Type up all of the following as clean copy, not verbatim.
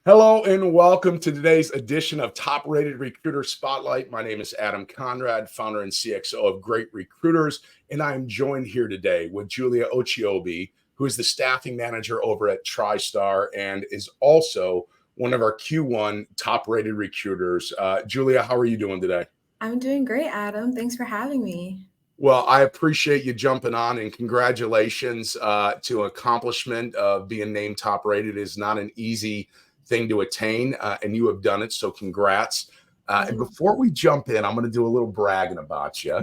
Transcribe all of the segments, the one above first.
Hello and welcome to today's edition of Top Rated Recruiter Spotlight. My name is Adam Conrad, founder and CXO of Great Recruiters, and I am joined here today with Julia Ochiobi, who is the staffing manager over at TriStarr and is also one of our Q1 top rated recruiters. Julia, how are you doing today? I'm doing great, Adam. Thanks for having me. Well, I appreciate you jumping on, and congratulations to accomplishment of being named top rated. Is not an easy thing to attain, and you have done it. So, congrats. And before we jump in, I'm going to do a little bragging about you,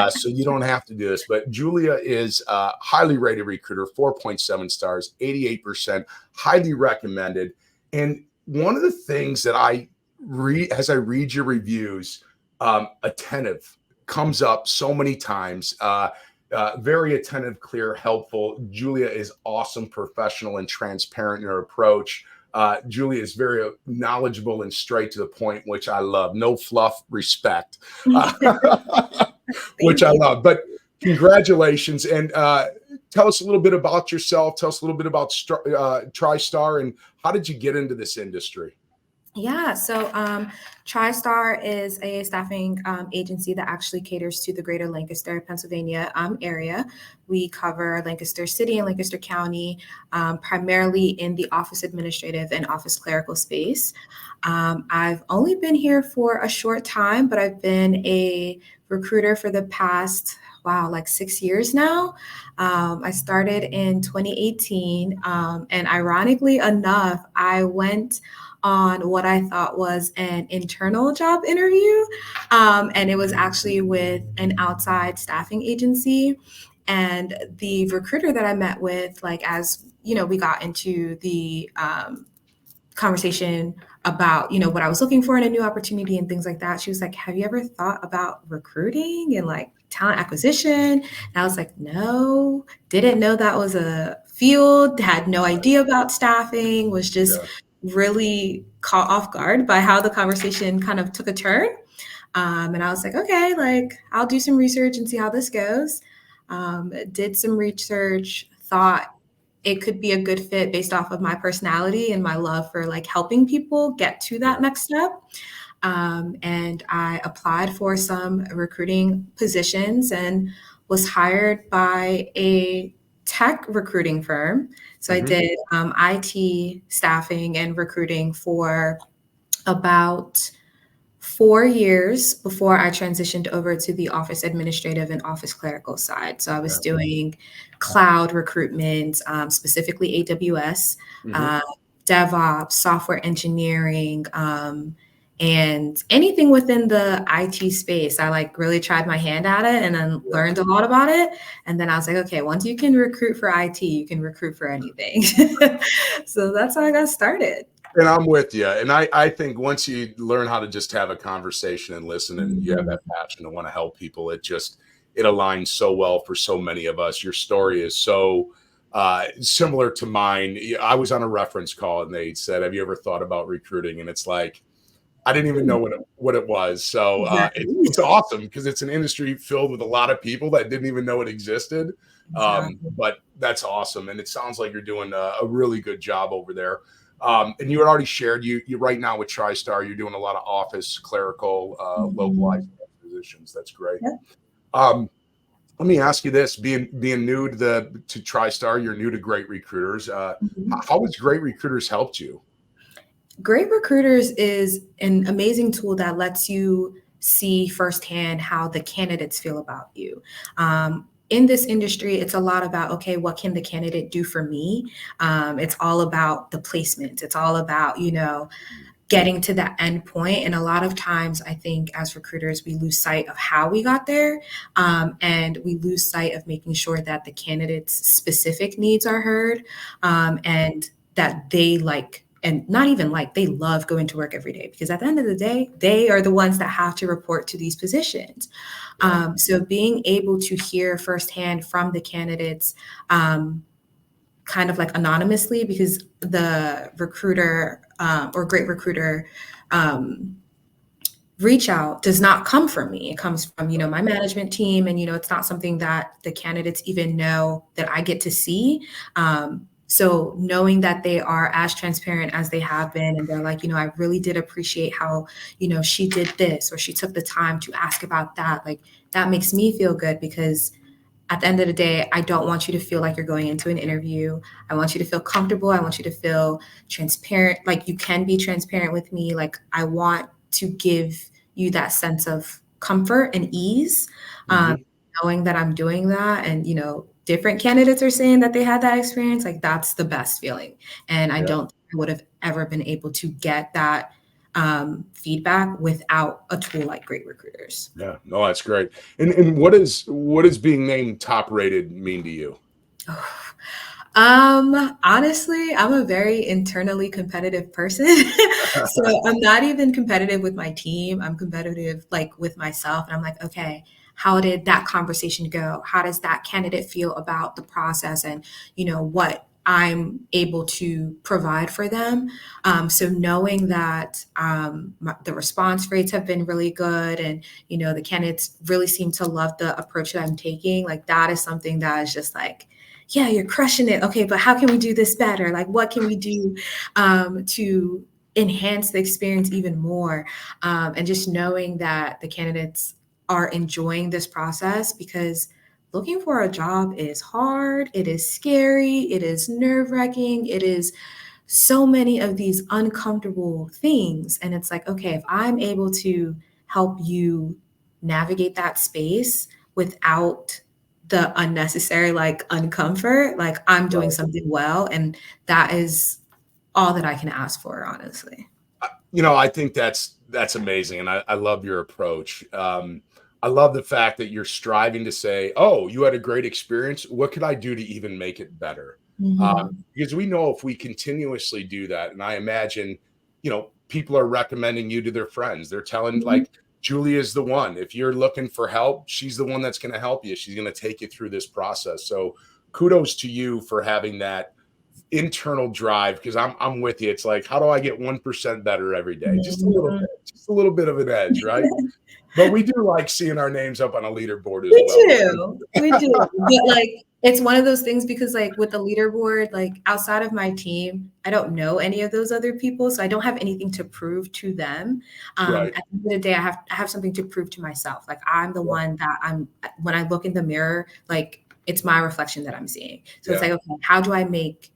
so you don't have to do this. But Julia is a highly rated recruiter, 4.7 stars, 88%, highly recommended. And one of the things that I read as I read your reviews, attentive comes up so many times. Very attentive, clear, helpful. Julia is awesome, professional, and transparent in her approach. Julia is very knowledgeable and straight to the point, which I love. No fluff, respect, which I love. But congratulations. And tell us a little bit about yourself. Tell us a little bit about TriStarr and how did you get into this industry? Yeah, so TriStarr is a staffing agency that actually caters to the greater Lancaster, Pennsylvania area. We cover Lancaster City and Lancaster County, primarily in the office administrative and office clerical space. I've only been here for a short time, but I've been a recruiter for the past, like 6 years now. I started in 2018, and ironically enough, I went on what I thought was an internal job interview. And it was actually with an outside staffing agency. And the recruiter that I met with, as we got into the conversation about, what I was looking for in a new opportunity and things like that, she was like, have you ever thought about recruiting and talent acquisition? And I was like, no, didn't know that was a field, had no idea about staffing, was just really caught off guard by how the conversation kind of took a turn. And I was like, okay, I'll do some research and see how this goes. Did some research, thought it could be a good fit based off of my personality and my love for helping people get to that next step. And I applied for some recruiting positions and was hired by a tech recruiting firm. So I did IT staffing and recruiting for about 4 years before I transitioned over to the office administrative and office clerical side. So I was doing cloud recruitment, specifically AWS, DevOps, software engineering, and anything within the IT space. I really tried my hand at it and then learned a lot about it. And then I was like, okay, once you can recruit for IT, you can recruit for anything. So that's how I got started. And I'm with you. And I think once you learn how to just have a conversation and listen and you have that passion to want to help people, it aligns so well for so many of us. Your story is so similar to mine. I was on a reference call and they said, have you ever thought about recruiting? And it's like, I didn't even know what it was. So it's awesome because it's an industry filled with a lot of people that didn't even know it existed. But that's awesome. And it sounds like you're doing a really good job over there. And you had already shared you right now with TriStarr, you're doing a lot of office, clerical, localized positions. That's great. Let me ask you this: being new to TriStarr, you're new to Great Recruiters. How has Great Recruiters helped you? Great Recruiters is an amazing tool that lets you see firsthand how the candidates feel about you. In this industry, it's a lot about, okay, what can the candidate do for me? It's all about the placement. It's all about, getting to that end point. And a lot of times, I think as recruiters, we lose sight of how we got there. And we lose sight of making sure that the candidate's specific needs are heard, and that they and not even they love going to work every day, because at the end of the day, they are the ones that have to report to these positions. So being able to hear firsthand from the candidates, kind of anonymously, because the recruiter or Great Recruiter reach out does not come from me. It comes from, my management team. And, it's not something that the candidates even know that I get to see. So knowing that they are as transparent as they have been, and they're like, I really did appreciate how, she did this, or she took the time to ask about that. Like, that makes me feel good, because at the end of the day, I don't want you to feel like you're going into an interview. I want you to feel comfortable. I want you to feel transparent. Like, you can be transparent with me. Like, I want to give you that sense of comfort and ease, um, Mhm. knowing that I'm doing that. And, different candidates are saying that they had that experience. Like, that's the best feeling. And I Yeah. don't think I would have ever been able to get that feedback without a tool like Great Recruiters. Yeah. No, that's great. And what is being named top rated mean to you? Honestly, I'm a very internally competitive person. So I'm not even competitive with my team. I'm competitive like with myself. And I'm like, okay, how did that conversation go? How does that candidate feel about the process, and what I'm able to provide for them? So knowing that the response rates have been really good, and the candidates really seem to love the approach that I'm taking, like that is something that is just like, yeah, you're crushing it. Okay, but how can we do this better? Like, what can we do to enhance the experience even more? And just knowing that the candidates are enjoying this process, because looking for a job is hard, it is scary, it is nerve wracking, it is so many of these uncomfortable things. And it's like, okay, if I'm able to help you navigate that space without the unnecessary like uncomfort, like I'm doing Right. something well. And that is all that I can ask for, honestly. I think that's amazing, and I love your approach. I love the fact that you're striving to say, "Oh, you had a great experience. What could I do to even make it better?" Mhm. Because we know if we continuously do that, and I imagine, people are recommending you to their friends. They're telling Mhm. like Julia's the one. If you're looking for help, she's the one that's going to help you. She's going to take you through this process. So kudos to you for having that internal drive, because I'm with you. It's like, how do I get 1% better every day? Mhm. Just a little bit of an edge, right? But we do like seeing our names up on a leaderboard as We well. do, we do. But, like, it's one of those things, because, like, with the leaderboard, like, outside of my team, I don't know any of those other people, so I don't have anything to prove to them. Right. At the end of the day, I have something to prove to myself. Like, I'm the Yeah. one that when I look in the mirror, like, it's my reflection that I'm seeing. So it's Yeah. like, okay, how do I make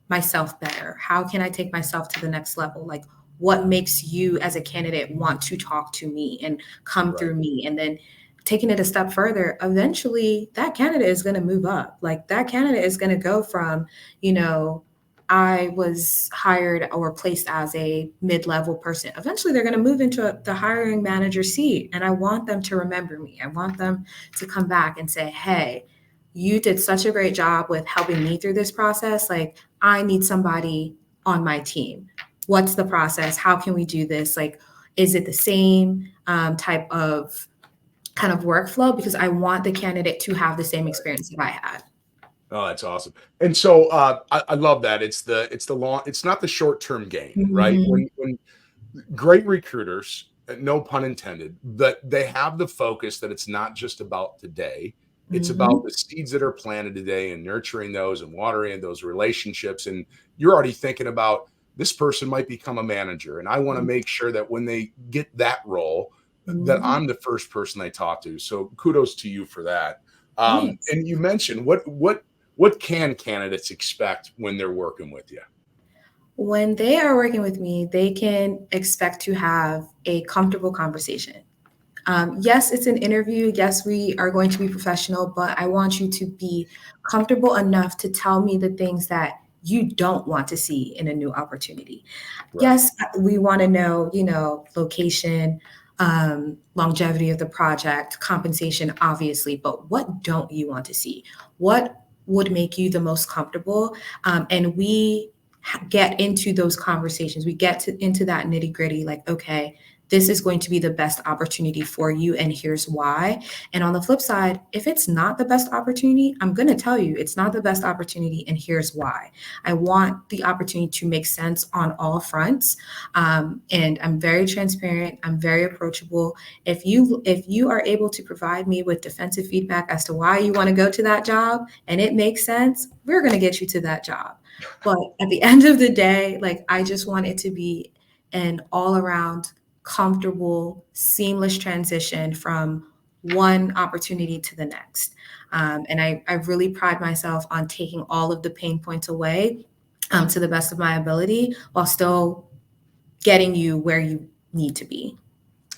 myself better? How can I take myself to the next level? Like, what makes you as a candidate want to talk to me and come Right. through me? And then taking it a step further, eventually that candidate is going to move up. Like, that candidate is going to go from, you know, I was hired or placed as a mid-level person. Eventually they're going to move into the hiring manager seat. And I want them to remember me. I want them to come back and say, hey, you did such a great job with helping me through this process. Like, I need somebody on my team. What's the process? How can we do this? Like, is it the same type of kind of workflow? Because I want the candidate to have the same experience that I had. Oh, that's awesome. And so I love that. It's the long, it's not the short-term gain, right? Mhm. When great recruiters, no pun intended, but they have the focus that it's not just about today. It's about Mhm. the seeds that are planted today and nurturing those and watering those relationships. And you're already thinking about this person might become a manager. And I want to make sure that when they get that role, that Mhm. I'm the first person they talk to. So kudos to you for that. Thanks. And you mentioned what can candidates expect when they're working with you? When they are working with me, they can expect to have a comfortable conversation. Yes, it's an interview. Yes, we are going to be professional, but I want you to be comfortable enough to tell me the things that you don't want to see in a new opportunity. Right. Yes, we want to know, location, longevity of the project, compensation, obviously, but what don't you want to see? What would make you the most comfortable? And we get into those conversations. We get into that nitty gritty, like, okay, this is going to be the best opportunity for you, and here's why. And on the flip side, if it's not the best opportunity, I'm going to tell you it's not the best opportunity, and here's why. I want the opportunity to make sense on all fronts. And I'm very transparent. I'm very approachable. If you are able to provide me with defensive feedback as to why you want to go to that job and it makes sense, we're going to get you to that job. But at the end of the day, like, I just want it to be an all around comfortable, seamless transition from one opportunity to the next. And I really pride myself on taking all of the pain points away, to the best of my ability, while still getting you where you need to be.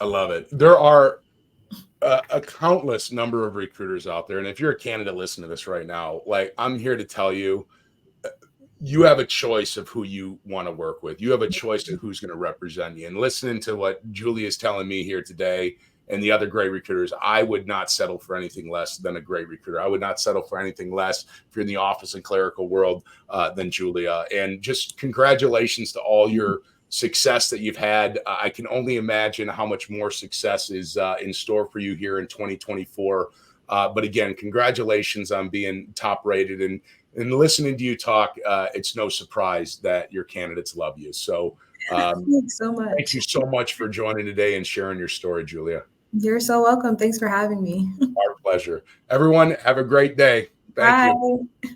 I love it. There are a countless number of recruiters out there. And if you're a candidate listening to this right now, like, I'm here to tell you, you have a choice of who you want to work with. You have a choice of who's going to represent you. And listening to what Julia is telling me here today and the other great recruiters, I would not settle for anything less than a great recruiter. I would not settle for anything less if you're in the office and clerical world than Julia. And just congratulations to all your success that you've had. I can only imagine how much more success is in store for you here in 2024. But again, congratulations on being top rated, and listening to you talk, it's no surprise that your candidates love you. So Thanks so much. thank you so much for joining today and sharing your story, Julia. You're so welcome. Thanks for having me. Our pleasure. Everyone, have a great day. Thank you. Bye.